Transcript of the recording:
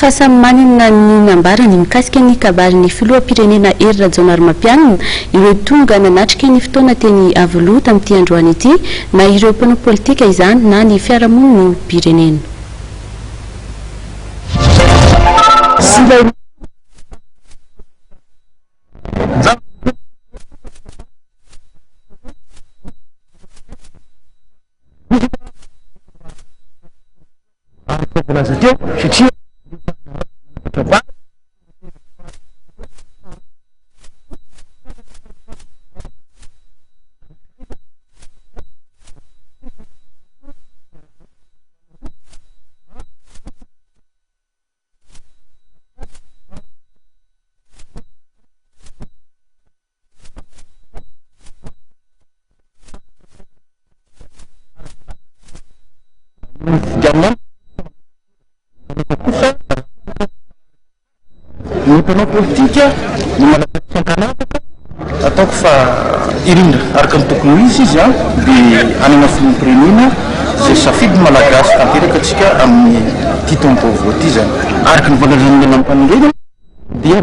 fa samy manana ny nambarany mikasika ny kabarin'ny filoham-pirenena Hery Rajaonarimampianina ireo tonga nanatrika ny fotoana teny Avoloa tamin'ity androany ity na ireo mpanao politika izany na ny fiarahamonina pirenena. Mpanao politika ny malasankanapaka ataoko fa irindra araka ny tokony izy dia anana filoham-pirenena zay safidy malagasy tanteraka atsika amin'ny titom-baovao ty zany araka ny voalazan'ny anampanorena dia